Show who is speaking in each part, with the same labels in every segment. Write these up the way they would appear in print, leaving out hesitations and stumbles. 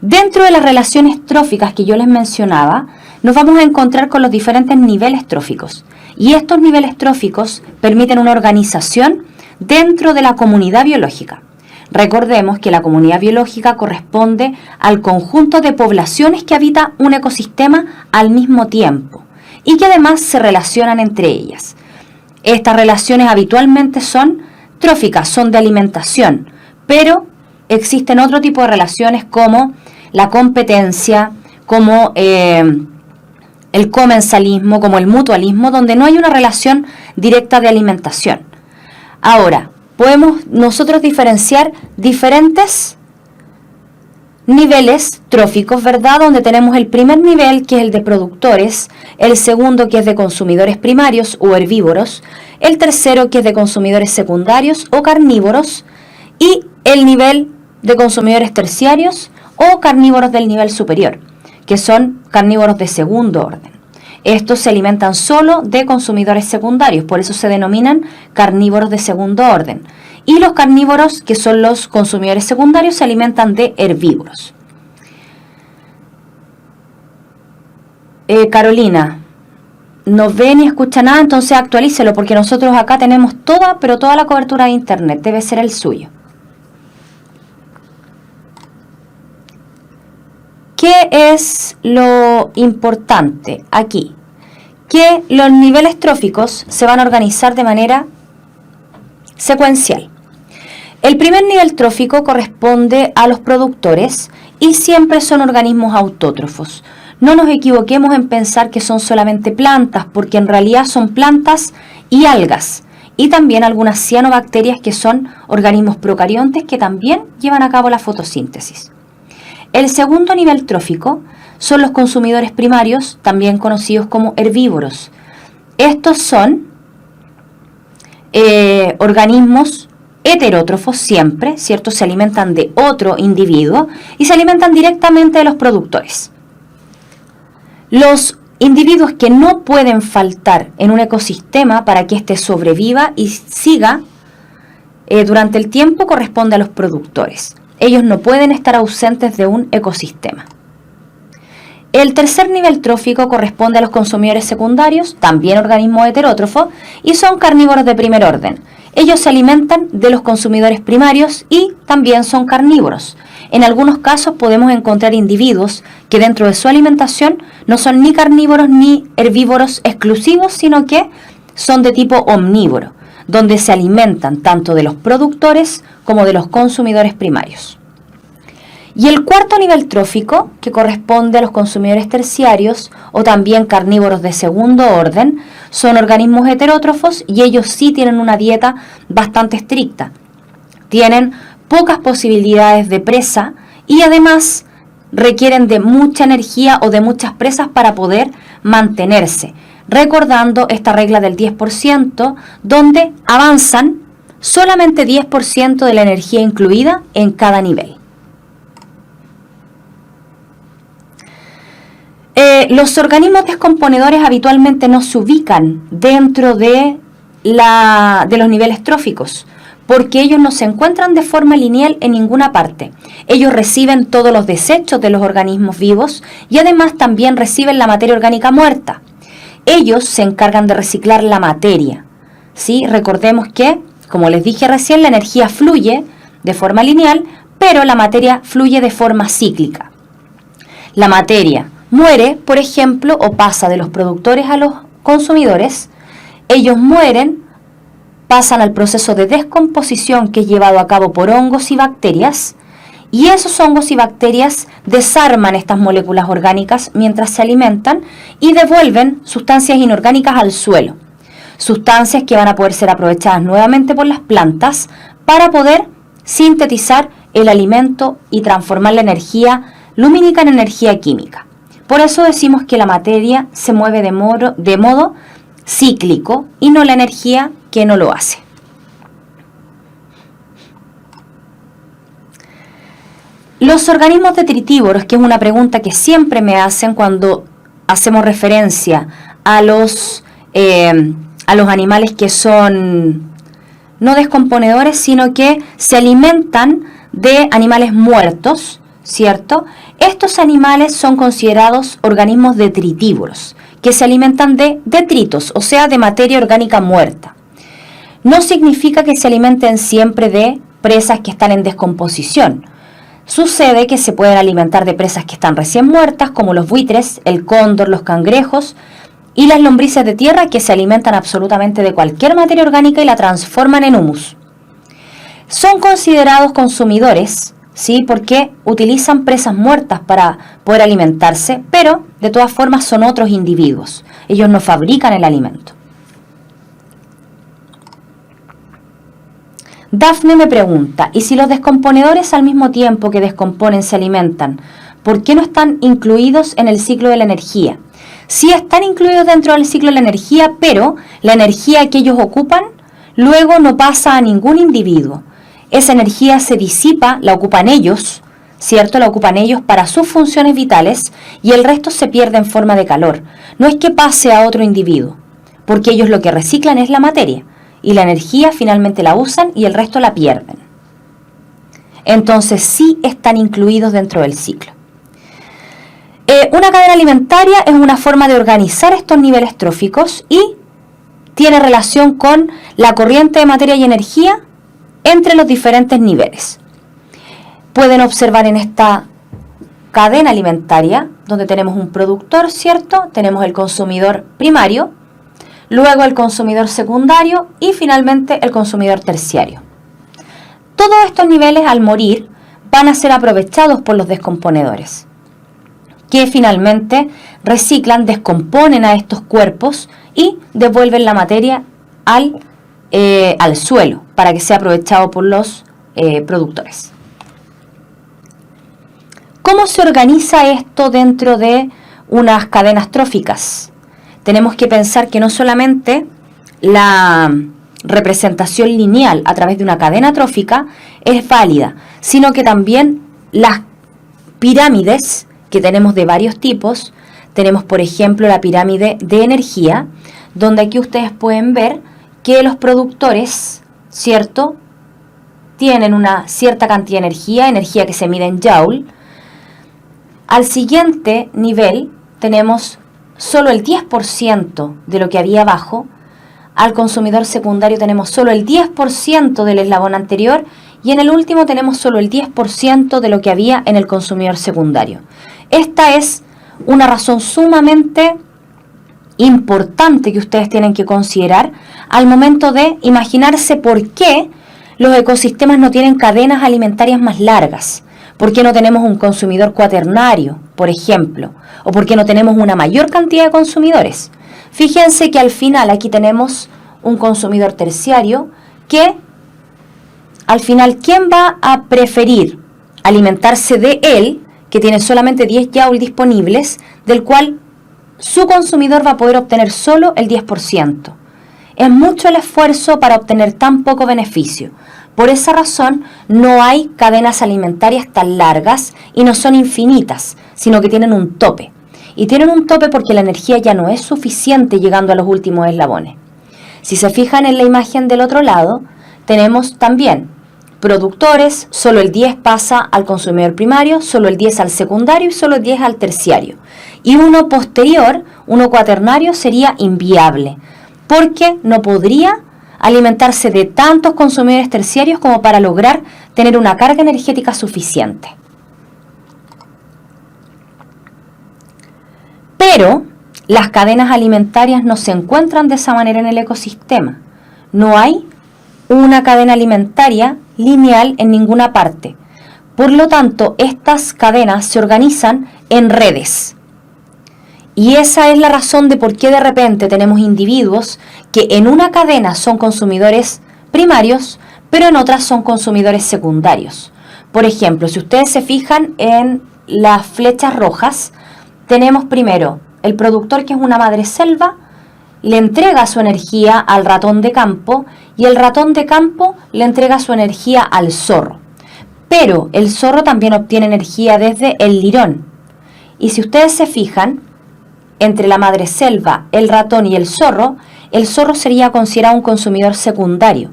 Speaker 1: Dentro de las relaciones tróficas que yo les mencionaba, nos vamos a encontrar con los diferentes niveles tróficos. Y estos niveles tróficos permiten una organización dentro de la comunidad biológica. Recordemos que la comunidad biológica corresponde al conjunto de poblaciones que habita un ecosistema al mismo tiempo y que además se relacionan entre ellas. Estas relaciones habitualmente son tróficas, son de alimentación, pero existen otro tipo de relaciones como la competencia, como el comensalismo, como el mutualismo, donde no hay una relación directa de alimentación. Ahora, podemos nosotros diferenciar diferentes niveles tróficos, ¿verdad? Donde tenemos el primer nivel, que es el de productores, el segundo, que es de consumidores primarios o herbívoros, el tercero, que es de consumidores secundarios o carnívoros, y el nivel de consumidores terciarios o carnívoros del nivel superior, que son carnívoros de segundo orden. Estos se alimentan solo de consumidores secundarios, por eso se denominan carnívoros de segundo orden. Y los carnívoros, que son los consumidores secundarios, se alimentan de herbívoros. Carolina, no ve ni escucha nada, entonces actualícelo, porque nosotros acá tenemos toda la cobertura de internet, debe ser el suyo. ¿Qué es lo importante aquí? Que los niveles tróficos se van a organizar de manera secuencial. El primer nivel trófico corresponde a los productores y siempre son organismos autótrofos. No nos equivoquemos en pensar que son solamente plantas, porque en realidad son plantas y algas, y también algunas cianobacterias, que son organismos procariontes que también llevan a cabo la fotosíntesis. El segundo nivel trófico son los consumidores primarios, también conocidos como herbívoros. Estos son organismos heterótrofos siempre, ¿cierto? Se alimentan de otro individuo y se alimentan directamente de los productores. Los individuos que no pueden faltar en un ecosistema para que éste sobreviva y siga durante el tiempo corresponde a los productores. Ellos no pueden estar ausentes de un ecosistema. El tercer nivel trófico corresponde a los consumidores secundarios, también organismos heterótrofos, y son carnívoros de primer orden. Ellos se alimentan de los consumidores primarios y también son carnívoros. En algunos casos podemos encontrar individuos que dentro de su alimentación no son ni carnívoros ni herbívoros exclusivos, sino que son de tipo omnívoro, donde se alimentan tanto de los productores como de los consumidores primarios. Y el cuarto nivel trófico, que corresponde a los consumidores terciarios o también carnívoros de segundo orden, son organismos heterótrofos y ellos sí tienen una dieta bastante estricta. Tienen pocas posibilidades de presa y además requieren de mucha energía o de muchas presas para poder mantenerse, recordando esta regla del 10%, donde avanzan solamente 10% de la energía incluida en cada nivel. Los organismos descomponedores habitualmente no se ubican dentro de los niveles tróficos, porque ellos no se encuentran de forma lineal en ninguna parte. Ellos reciben todos los desechos de los organismos vivos y además también reciben la materia orgánica muerta. Ellos se encargan de reciclar la materia, ¿sí? Recordemos que, como les dije recién, la energía fluye de forma lineal, pero la materia fluye de forma cíclica. La materia muere, por ejemplo, o pasa de los productores a los consumidores. Ellos mueren, pasan al proceso de descomposición que es llevado a cabo por hongos y bacterias, y esos hongos y bacterias desarman estas moléculas orgánicas mientras se alimentan y devuelven sustancias inorgánicas al suelo. Sustancias que van a poder ser aprovechadas nuevamente por las plantas para poder sintetizar el alimento y transformar la energía lumínica en energía química. Por eso decimos que la materia se mueve de modo cíclico y no la energía, que no lo hace. Los organismos detritívoros, que es una pregunta que siempre me hacen cuando hacemos referencia a los animales que son no descomponedores, sino que se alimentan de animales muertos, ¿cierto? Estos animales son considerados organismos detritívoros, que se alimentan de detritos, o sea, de materia orgánica muerta. No significa que se alimenten siempre de presas que están en descomposición. Sucede que se pueden alimentar de presas que están recién muertas, como los buitres, el cóndor, los cangrejos y las lombrices de tierra, que se alimentan absolutamente de cualquier materia orgánica y la transforman en humus. Son considerados consumidores, ¿sí? Porque utilizan presas muertas para poder alimentarse, pero de todas formas son otros individuos. Ellos no fabrican el alimento. Dafne me pregunta, ¿y si los descomponedores al mismo tiempo que descomponen se alimentan, por qué no están incluidos en el ciclo de la energía? Sí están incluidos dentro del ciclo de la energía, pero la energía que ellos ocupan luego no pasa a ningún individuo. Esa energía se disipa, la ocupan ellos, ¿cierto? La ocupan ellos para sus funciones vitales y el resto se pierde en forma de calor. No es que pase a otro individuo, porque ellos lo que reciclan es la materia y la energía finalmente la usan y el resto la pierden. Entonces sí están incluidos dentro del ciclo. Una cadena alimentaria es una forma de organizar estos niveles tróficos y tiene relación con la corriente de materia y energía entre los diferentes niveles. Pueden observar en esta cadena alimentaria, donde tenemos un productor, ¿cierto? Tenemos el consumidor primario, luego el consumidor secundario y finalmente el consumidor terciario. Todos estos niveles al morir van a ser aprovechados por los descomponedores, que finalmente reciclan, descomponen a estos cuerpos y devuelven la materia al suelo para que sea aprovechado por los productores. ¿Cómo se organiza esto dentro de unas cadenas tróficas? Tenemos que pensar que no solamente la representación lineal a través de una cadena trófica es válida, sino que también las pirámides que tenemos de varios tipos. Tenemos, por ejemplo, la pirámide de energía, donde aquí ustedes pueden ver que los productores, ¿cierto?, tienen una cierta cantidad de energía que se mide en Joule. Al siguiente nivel tenemos solo el 10% de lo que había abajo. Al consumidor secundario tenemos solo el 10% del eslabón anterior y en el último tenemos solo el 10% de lo que había en el consumidor secundario. Esta es una razón sumamente importante que ustedes tienen que considerar al momento de imaginarse por qué los ecosistemas no tienen cadenas alimentarias más largas. ¿Por qué no tenemos un consumidor cuaternario, por ejemplo? ¿O por qué no tenemos una mayor cantidad de consumidores? Fíjense que al final aquí tenemos un consumidor terciario que al final, ¿quién va a preferir alimentarse de él, que tiene solamente 10 joules disponibles, del cual su consumidor va a poder obtener solo el 10%? Es mucho el esfuerzo para obtener tan poco beneficio. Por esa razón, no hay cadenas alimentarias tan largas y no son infinitas, sino que tienen un tope. Y tienen un tope porque la energía ya no es suficiente llegando a los últimos eslabones. Si se fijan en la imagen del otro lado, tenemos también productores, solo el 10 pasa al consumidor primario, solo el 10 al secundario y solo el 10 al terciario. Y uno posterior, uno cuaternario, sería inviable, porque no podría alimentarse de tantos consumidores terciarios como para lograr tener una carga energética suficiente. Pero las cadenas alimentarias no se encuentran de esa manera en el ecosistema. No hay una cadena alimentaria lineal en ninguna parte. Por lo tanto, estas cadenas se organizan en redes. Y esa es la razón de por qué de repente tenemos individuos que en una cadena son consumidores primarios, pero en otras son consumidores secundarios. Por ejemplo, si ustedes se fijan en las flechas rojas, tenemos primero el productor, que es una madreselva, le entrega su energía al ratón de campo y el ratón de campo le entrega su energía al zorro. Pero el zorro también obtiene energía desde el lirón. Y si ustedes se fijan, entre la madreselva, el ratón y el zorro sería considerado un consumidor secundario.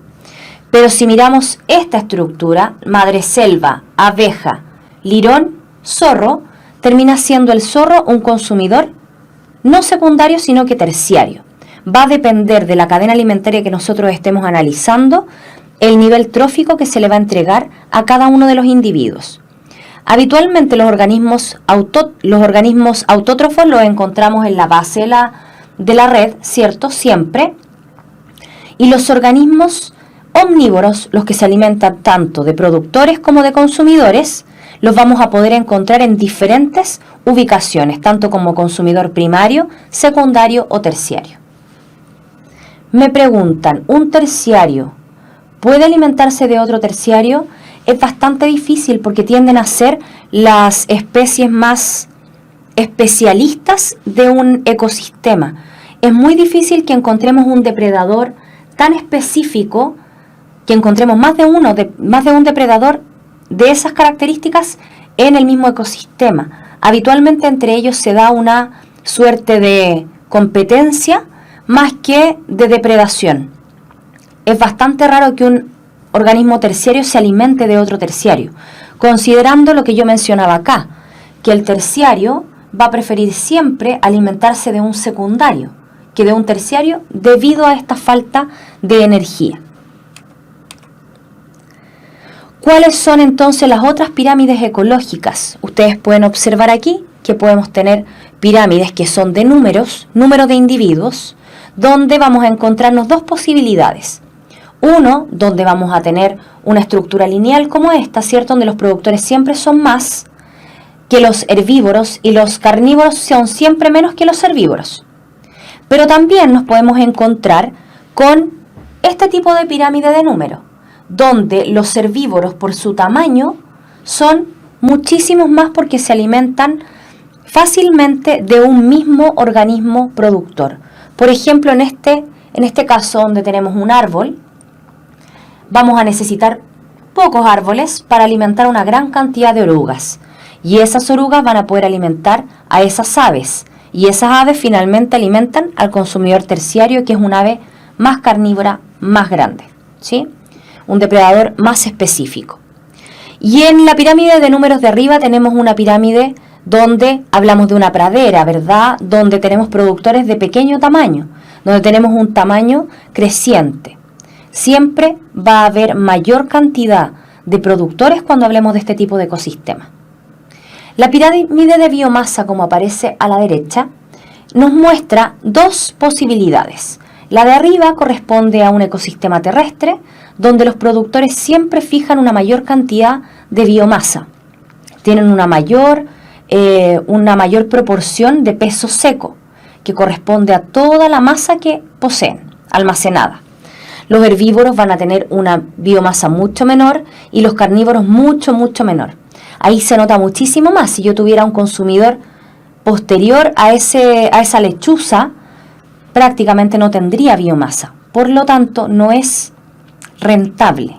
Speaker 1: Pero si miramos esta estructura, madreselva, abeja, lirón, zorro, termina siendo el zorro un consumidor no secundario, sino que terciario. Va a depender de la cadena alimentaria que nosotros estemos analizando, el nivel trófico que se le va a entregar a cada uno de los individuos. Habitualmente los organismos autótrofos los encontramos en la base de la red, ¿cierto? Siempre. Y los organismos omnívoros, los que se alimentan tanto de productores como de consumidores, los vamos a poder encontrar en diferentes ubicaciones, tanto como consumidor primario, secundario o terciario. Me preguntan, ¿un terciario puede alimentarse de otro terciario? Es bastante difícil porque tienden a ser las especies más especialistas de un ecosistema. Es muy difícil que encontremos un depredador tan específico, que encontremos más de un depredador de esas características en el mismo ecosistema. Habitualmente entre ellos se da una suerte de competencia más que de depredación. Es bastante raro que un organismo terciario se alimente de otro terciario, considerando lo que yo mencionaba acá, que el terciario va a preferir siempre alimentarse de un secundario que de un terciario debido a esta falta de energía. ¿Cuáles son entonces las otras pirámides ecológicas? Ustedes pueden observar aquí que podemos tener pirámides que son de número de individuos, donde vamos a encontrarnos dos posibilidades. Uno, donde vamos a tener una estructura lineal como esta, ¿cierto? Donde los productores siempre son más que los herbívoros y los carnívoros son siempre menos que los herbívoros. Pero también nos podemos encontrar con este tipo de pirámide de número, donde los herbívoros por su tamaño son muchísimos más porque se alimentan fácilmente de un mismo organismo productor. Por ejemplo, en este caso donde tenemos un árbol, vamos a necesitar pocos árboles para alimentar una gran cantidad de orugas. Y esas orugas van a poder alimentar a esas aves. Y esas aves finalmente alimentan al consumidor terciario, que es un ave más carnívora, más grande, ¿sí? Un depredador más específico. Y en la pirámide de números de arriba tenemos una pirámide donde hablamos de una pradera, ¿verdad? Donde tenemos productores de pequeño tamaño, donde tenemos un tamaño creciente. Siempre va a haber mayor cantidad de productores cuando hablemos de este tipo de ecosistema. La pirámide de biomasa, como aparece a la derecha, nos muestra dos posibilidades. La de arriba corresponde a un ecosistema terrestre, donde los productores siempre fijan una mayor cantidad de biomasa. Tienen una mayor proporción de peso seco, que corresponde a toda la masa que poseen, almacenada. Los herbívoros van a tener una biomasa mucho menor y los carnívoros mucho menor. Ahí se nota muchísimo más. Si yo tuviera un consumidor posterior a esa lechuza, prácticamente no tendría biomasa. Por lo tanto, no es rentable.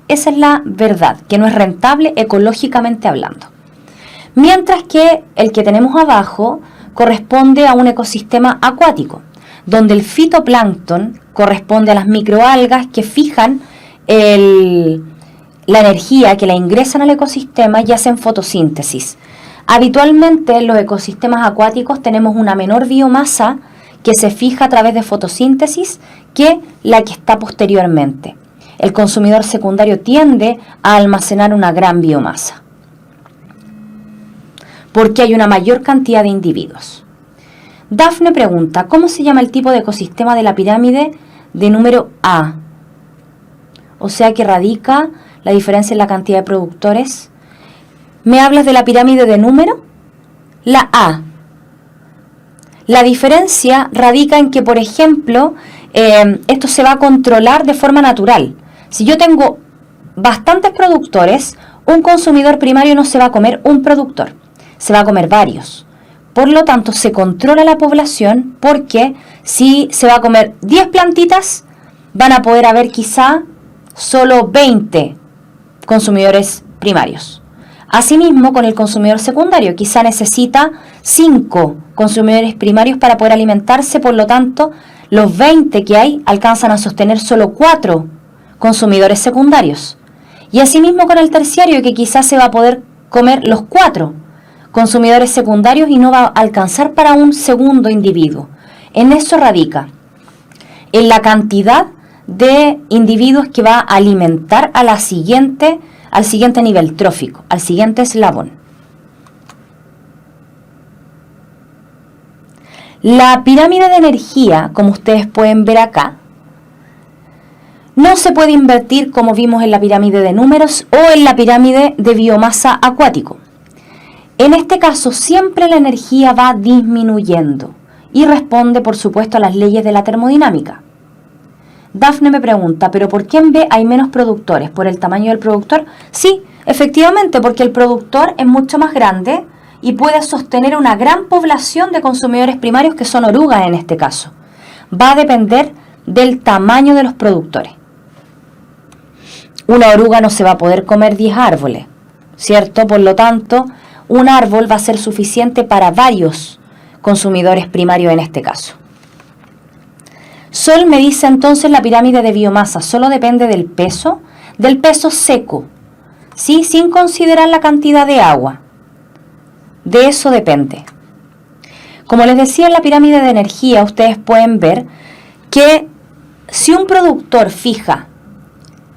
Speaker 1: Esa es la verdad, que no es rentable ecológicamente hablando. Mientras que el que tenemos abajo corresponde a un ecosistema acuático, donde el fitoplancton corresponde a las microalgas que fijan la energía, que la ingresan al ecosistema y hacen fotosíntesis. Habitualmente en los ecosistemas acuáticos tenemos una menor biomasa que se fija a través de fotosíntesis que la que está posteriormente. El consumidor secundario tiende a almacenar una gran biomasa, porque hay una mayor cantidad de individuos. Dafne pregunta, ¿cómo se llama el tipo de ecosistema de la pirámide de número A? O sea que radica la diferencia en la cantidad de productores. ¿Me hablas de la pirámide de número? La A. La diferencia radica en que, por ejemplo, esto se va a controlar de forma natural. Si yo tengo bastantes productores, un consumidor primario no se va a comer un productor, se va a comer varios. Por lo tanto, se controla la población porque si se va a comer 10 plantitas, van a poder haber quizá solo 20 consumidores primarios. Asimismo, con el consumidor secundario, quizá necesita 5 consumidores primarios para poder alimentarse, por lo tanto, los 20 que hay alcanzan a sostener solo 4 consumidores secundarios. Y asimismo con el terciario, que quizás se va a poder comer los 4, consumidores secundarios y no va a alcanzar para un segundo individuo. En eso radica, en la cantidad de individuos que va a alimentar a al siguiente nivel trófico, al siguiente eslabón. La pirámide de energía, como ustedes pueden ver acá, no se puede invertir como vimos en la pirámide de números o en la pirámide de biomasa acuático. En este caso, siempre la energía va disminuyendo y responde, por supuesto, a las leyes de la termodinámica. Dafne me pregunta, ¿pero por qué en B hay menos productores? ¿Por el tamaño del productor? Sí, efectivamente, porque el productor es mucho más grande y puede sostener una gran población de consumidores primarios que son orugas en este caso. Va a depender del tamaño de los productores. Una oruga no se va a poder comer 10 árboles, ¿cierto? Por lo tanto, un árbol va a ser suficiente para varios consumidores primarios en este caso. Sol me dice entonces la pirámide de biomasa solo depende del peso seco, ¿sí? Sin considerar la cantidad de agua. De eso depende. Como les decía en la pirámide de energía, ustedes pueden ver que si un productor fija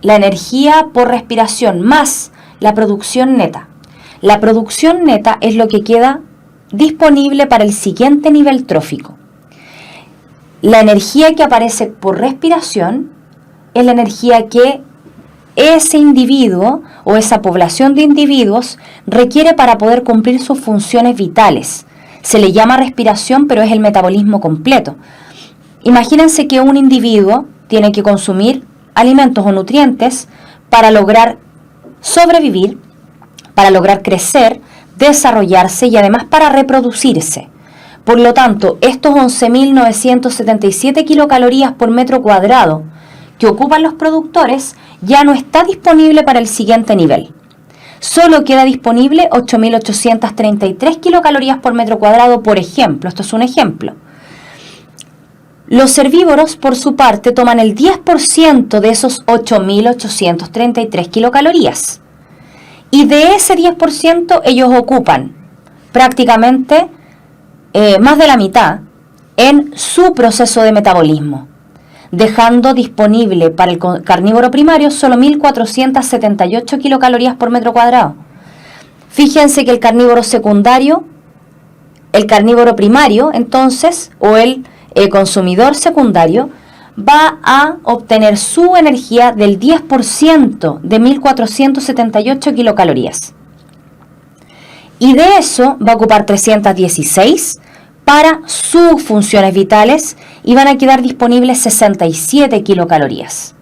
Speaker 1: la energía por respiración más la producción neta es lo que queda disponible para el siguiente nivel trófico. La energía que aparece por respiración es la energía que ese individuo o esa población de individuos requiere para poder cumplir sus funciones vitales. Se le llama respiración, pero es el metabolismo completo. Imagínense que un individuo tiene que consumir alimentos o nutrientes para lograr sobrevivir, para lograr crecer, desarrollarse y además para reproducirse. Por lo tanto, estos 11.977 kilocalorías por metro cuadrado que ocupan los productores ya no está disponible para el siguiente nivel. Solo queda disponible 8.833 kilocalorías por metro cuadrado, por ejemplo. Esto es un ejemplo. Los herbívoros, por su parte, toman el 10% de esos 8.833 kilocalorías. Y de ese 10% ellos ocupan prácticamente más de la mitad en su proceso de metabolismo, dejando disponible para el carnívoro primario solo 1.478 kilocalorías por metro cuadrado. Fíjense que el carnívoro primario, entonces, o el consumidor secundario, va a obtener su energía del 10% de 1.478 kilocalorías. Y de eso va a ocupar 316 para sus funciones vitales y van a quedar disponibles 67 kilocalorías.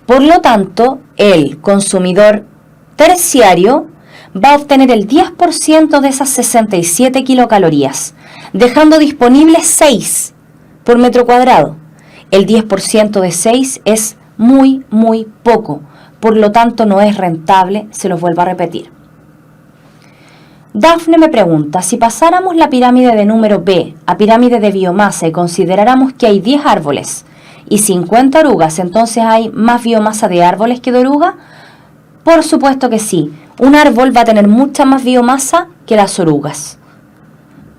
Speaker 1: Por lo tanto, el consumidor terciario va a obtener el 10% de esas 67 kilocalorías, dejando disponibles 6 por metro cuadrado. El 10% de 6 es muy, muy poco, por lo tanto no es rentable, se los vuelvo a repetir. Dafne me pregunta, si pasáramos la pirámide de número B a pirámide de biomasa y consideráramos que hay 10 árboles y 50 orugas, entonces hay más biomasa de árboles que de orugas. Por supuesto que sí, un árbol va a tener mucha más biomasa que las orugas,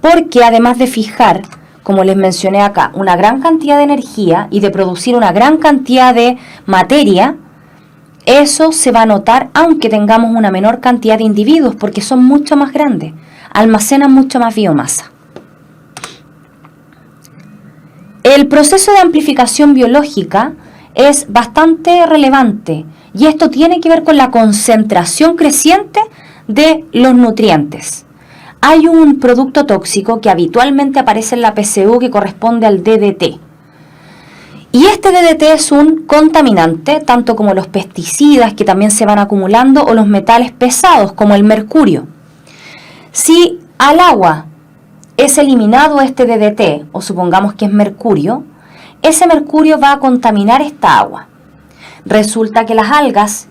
Speaker 1: porque además de fijar, como les mencioné acá, una gran cantidad de energía y de producir una gran cantidad de materia, eso se va a notar aunque tengamos una menor cantidad de individuos, porque son mucho más grandes, almacenan mucho más biomasa. El proceso de amplificación biológica es bastante relevante y esto tiene que ver con la concentración creciente de los nutrientes. Hay un producto tóxico que habitualmente aparece en la PCU que corresponde al DDT. Y este DDT es un contaminante, tanto como los pesticidas que también se van acumulando o los metales pesados como el mercurio. Si al agua es eliminado este DDT, o supongamos que es mercurio, ese mercurio va a contaminar esta agua. Resulta que las algas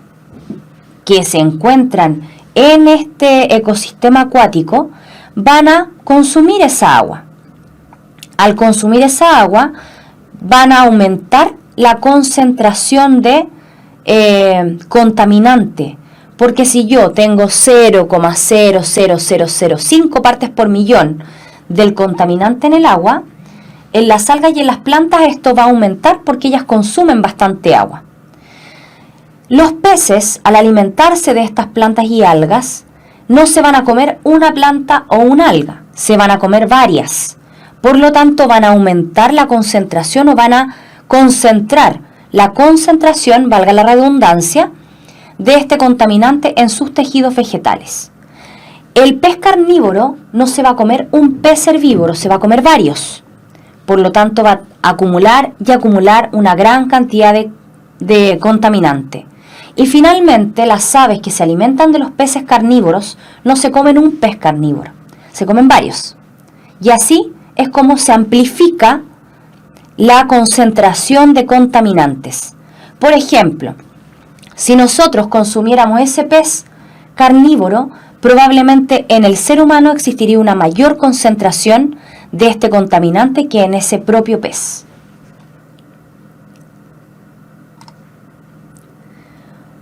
Speaker 1: que se encuentran en este ecosistema acuático van a consumir esa agua. Al consumir esa agua, van a aumentar la concentración de contaminante. Porque si yo tengo 0,00005 partes por millón del contaminante en el agua, en las algas y en las plantas esto va a aumentar porque ellas consumen bastante agua. Los peces, al alimentarse de estas plantas y algas, no se van a comer una planta o una alga, se van a comer varias. Por lo tanto, van a aumentar la concentración o van a concentrar la concentración, valga la redundancia, de este contaminante en sus tejidos vegetales. El pez carnívoro no se va a comer un pez herbívoro, se va a comer varios. Por lo tanto, va a acumular y acumular una gran cantidad de contaminante. Y finalmente, las aves que se alimentan de los peces carnívoros no se comen un pez carnívoro, se comen varios. Y así es como se amplifica la concentración de contaminantes. Por ejemplo, si nosotros consumiéramos ese pez carnívoro, probablemente en el ser humano existiría una mayor concentración de este contaminante que en ese propio pez.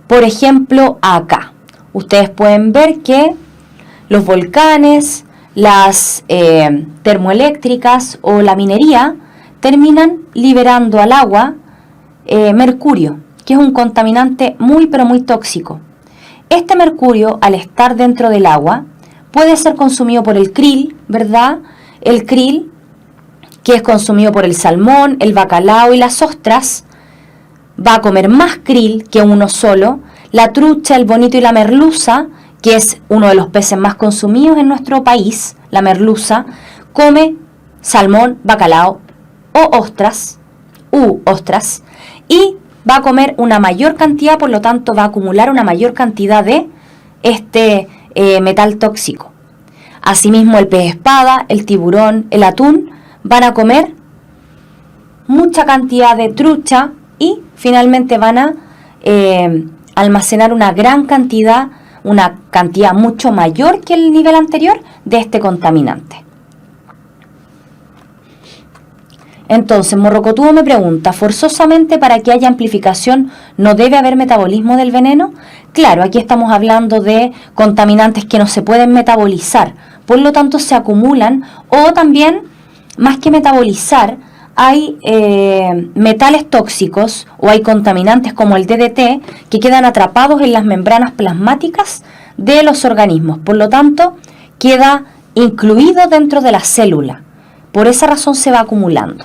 Speaker 1: Por ejemplo, acá, ustedes pueden ver que los volcanes, las termoeléctricas o la minería terminan liberando al agua mercurio, que es un contaminante muy pero muy tóxico. Este mercurio, al estar dentro del agua, puede ser consumido por el krill, ¿verdad? El krill, que es consumido por el salmón, el bacalao y las ostras, va a comer más krill que uno solo. La trucha, el bonito y la merluza, que es uno de los peces más consumidos en nuestro país, la merluza, come salmón, bacalao o ostras, y va a comer una mayor cantidad, por lo tanto va a acumular una mayor cantidad de este metal tóxico. Asimismo, el pez espada, el tiburón, el atún van a comer mucha cantidad de trucha y finalmente van a almacenar una cantidad mucho mayor que el nivel anterior de este contaminante. Entonces, Morrocotudo me pregunta, ¿forzosamente para que haya amplificación no debe haber metabolismo del veneno? Claro, aquí estamos hablando de contaminantes que no se pueden metabolizar, por lo tanto se acumulan, o también, más que metabolizar, hay metales tóxicos o hay contaminantes como el DDT que quedan atrapados en las membranas plasmáticas de los organismos, por lo tanto queda incluido dentro de la célula, por esa razón se va acumulando.